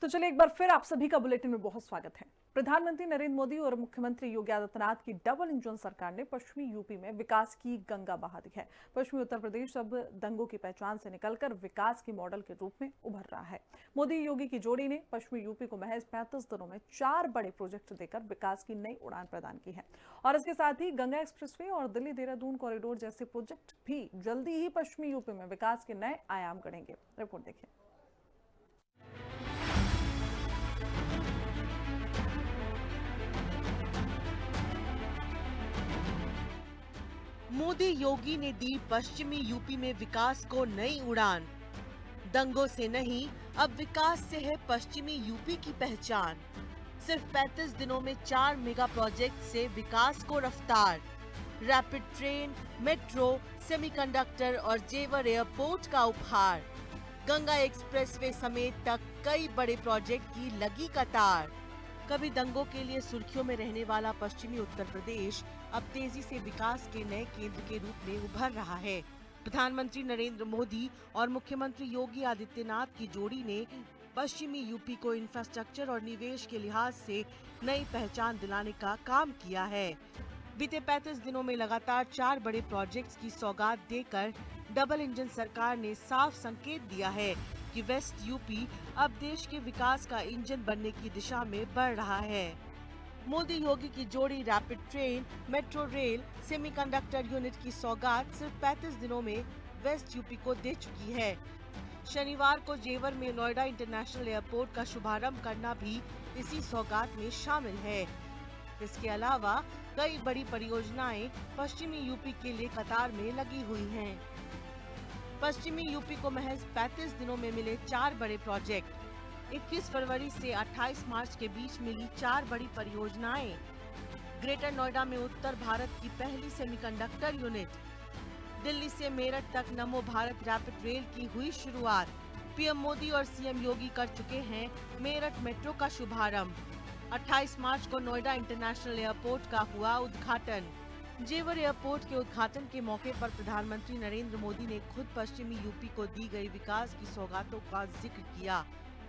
तो चलिए एक बार फिर आप सभी का बुलेटिन में बहुत स्वागत है। प्रधानमंत्री नरेंद्र मोदी और मुख्यमंत्री योगी आदित्यनाथ की डबल इंजन सरकार ने पश्चिमी यूपी में विकास की गंगा बहा दी है। पश्चिमी उत्तर प्रदेश अब दंगों की पहचान से निकलकर विकास के मॉडल के रूप में उभर रहा है। मोदी योगी की जोड़ी ने पश्चिमी यूपी को महज 35 दिनों में 4 बड़े प्रोजेक्ट देकर विकास की नई उड़ान प्रदान की है। और इसके साथ ही गंगा एक्सप्रेसवे और दिल्ली देहरादून कॉरिडोर जैसे प्रोजेक्ट भी जल्दी ही पश्चिमी यूपी में विकास के नए आयाम गढ़ेंगे। रिपोर्ट देखिए। मोदी योगी ने दी पश्चिमी यूपी में विकास को नई उड़ान। दंगों से नहीं, अब विकास से है पश्चिमी यूपी की पहचान। सिर्फ 35 दिनों में 4 मेगा प्रोजेक्ट से विकास को रफ्तार। रैपिड ट्रेन, मेट्रो, सेमीकंडक्टर और जेवर एयरपोर्ट का उपहार। गंगा एक्सप्रेसवे समेत तक कई बड़े प्रोजेक्ट की लगी कतार। कभी दंगों के लिए सुर्खियों में रहने वाला पश्चिमी उत्तर प्रदेश अब तेजी से विकास के नए केंद्र के रूप में उभर रहा है। प्रधानमंत्री नरेंद्र मोदी और मुख्यमंत्री योगी आदित्यनाथ की जोड़ी ने पश्चिमी यूपी को इंफ्रास्ट्रक्चर और निवेश के लिहाज से नई पहचान दिलाने का काम किया है। बीते 35 दिनों में लगातार 4 बड़े प्रोजेक्ट्स की सौगात देकर डबल इंजन सरकार ने साफ संकेत दिया है कि वेस्ट यूपी अब देश के विकास का इंजन बनने की दिशा में बढ़ रहा है। मोदी योगी की जोड़ी rapid train, metro rail, semiconductor unit की सौगात सिर्फ 35 दिनों में वेस्ट यूपी को दे चुकी है। शनिवार को जेवर में नोएडा इंटरनेशनल एयरपोर्ट का शुभारंभ करना भी इसी सौगात में शामिल है। इसके अलावा कई बड़ी परियोजनाएं पश्चिमी यूपी के लिए कतार में लगी हुई हैं। पश्चिमी यूपी को महज 35 दिनों में मिले 4 बड़े प्रोजेक्ट। 21 फरवरी से 28 मार्च के बीच मिली 4 बड़ी परियोजनाएं। ग्रेटर नोएडा में उत्तर भारत की पहली सेमीकंडक्टर यूनिट। दिल्ली से मेरठ तक नमो भारत रैपिड रेल की हुई शुरुआत। पीएम मोदी और सीएम योगी कर चुके हैं मेरठ मेट्रो का शुभारंभ। 28 मार्च को नोएडा इंटरनेशनल एयरपोर्ट का हुआ उद्घाटन। जेवर एयरपोर्ट के उद्घाटन के मौके पर प्रधानमंत्री नरेंद्र मोदी ने खुद पश्चिमी यूपी को दी गई विकास की सौगातों का जिक्र किया।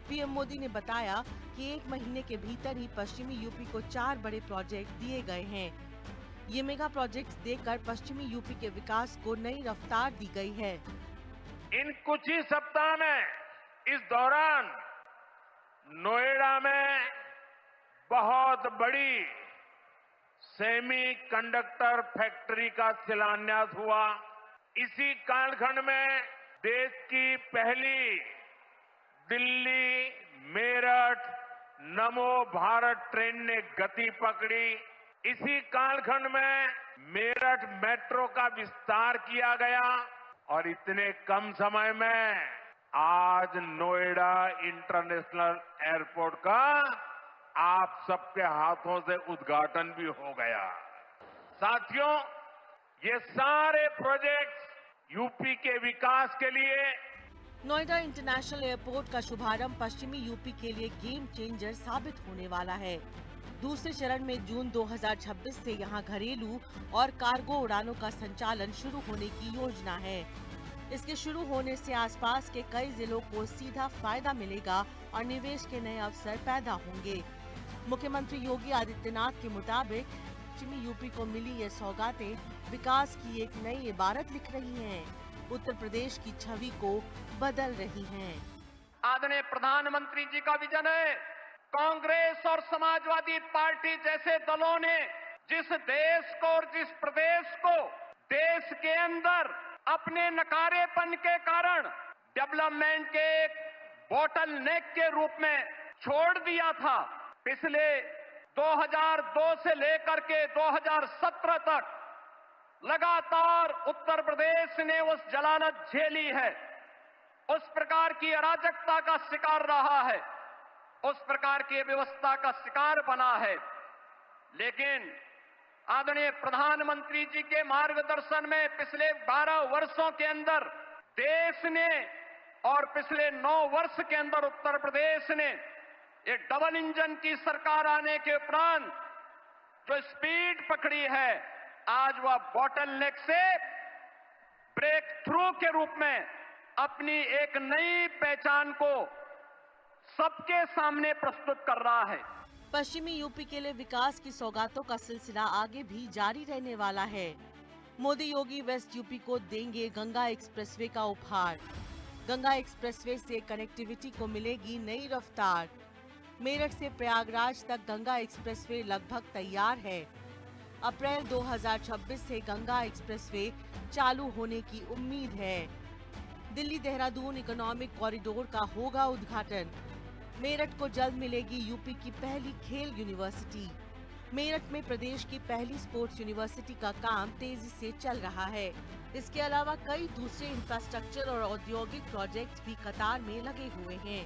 पीएम मोदी ने बताया कि 1 महीने के भीतर ही पश्चिमी यूपी को 4 बड़े प्रोजेक्ट दिए गए हैं। ये मेगा प्रोजेक्ट्स देकर पश्चिमी यूपी के विकास को नई रफ्तार दी गई है। इन कुछ ही सप्ताह में इस दौरान नोएडा में बहुत बड़ी सेमी कंडक्टर फैक्ट्री का शिलान्यास हुआ। इसी कालखंड में देश की पहली दिल्ली मेरठ नमो भारत ट्रेन ने गति पकड़ी। इसी कालखंड में मेरठ मेट्रो का विस्तार किया गया और इतने कम समय में आज नोएडा इंटरनेशनल एयरपोर्ट का आप सबके हाथों से उद्घाटन भी हो गया। साथियों, ये सारे प्रोजेक्ट्स यूपी के विकास के लिए। नोएडा इंटरनेशनल एयरपोर्ट का शुभारंभ पश्चिमी यूपी के लिए गेम चेंजर साबित होने वाला है। दूसरे चरण में जून 2026 से यहां घरेलू और कार्गो उड़ानों का संचालन शुरू होने की योजना है। इसके शुरू होने से आसपास के कई जिलों को सीधा फायदा मिलेगा और निवेश के नए अवसर पैदा होंगे। मुख्यमंत्री योगी आदित्यनाथ के मुताबिक पश्चिमी यूपी को मिली ये सौगातें विकास की एक नई इबारत लिख रही हैं, उत्तर प्रदेश की छवि को बदल रही हैं। आदरणीय प्रधानमंत्री जी का विजन है। कांग्रेस और समाजवादी पार्टी जैसे दलों ने जिस देश को और जिस प्रदेश को देश के अंदर अपने नकारेपन के कारण डेवलपमेंट के एक बॉटल नेक के रूप में छोड़ दिया था, पिछले 2002 से लेकर के 2017 तक लगातार उत्तर प्रदेश ने उस जलालत झेली है, उस प्रकार की अराजकता का शिकार रहा है, उस प्रकार की व्यवस्था का शिकार बना है। लेकिन आदरणीय प्रधानमंत्री जी के मार्गदर्शन में पिछले 12 वर्षों के अंदर देश ने और पिछले 9 वर्ष के अंदर उत्तर प्रदेश ने ये डबल इंजन की सरकार आने के उपरांत जो स्पीड पकड़ी है, आज वह बॉटल नेक से ब्रेक थ्रू के रूप में अपनी एक नई पहचान को सबके सामने प्रस्तुत कर रहा है। पश्चिमी यूपी के लिए विकास की सौगातों का सिलसिला आगे भी जारी रहने वाला है। मोदी योगी वेस्ट यूपी को देंगे गंगा एक्सप्रेसवे का उपहार। गंगा एक्सप्रेसवे से कनेक्टिविटी को मिलेगी नई रफ्तार। मेरठ से प्रयागराज तक गंगा एक्सप्रेसवे लगभग तैयार है। अप्रैल 2026 से गंगा एक्सप्रेसवे चालू होने की उम्मीद है। दिल्ली देहरादून इकोनॉमिक कॉरिडोर का होगा उद्घाटन। मेरठ को जल्द मिलेगी यूपी की पहली खेल यूनिवर्सिटी। मेरठ में प्रदेश की पहली स्पोर्ट्स यूनिवर्सिटी का काम तेजी से चल रहा है। इसके अलावा कई दूसरे इंफ्रास्ट्रक्चर और औद्योगिक प्रोजेक्ट्स भी कतार में लगे हुए हैं।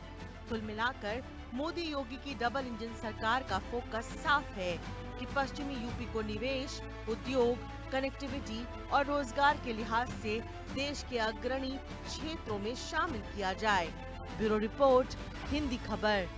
कुल मिलाकर मोदी योगी की डबल इंजन सरकार का फोकस साफ है कि पश्चिमी यूपी को निवेश, उद्योग, कनेक्टिविटी और रोजगार के लिहाज से देश के अग्रणी क्षेत्रों में शामिल किया जाए। ब्यूरो रिपोर्ट, हिंदी खबर।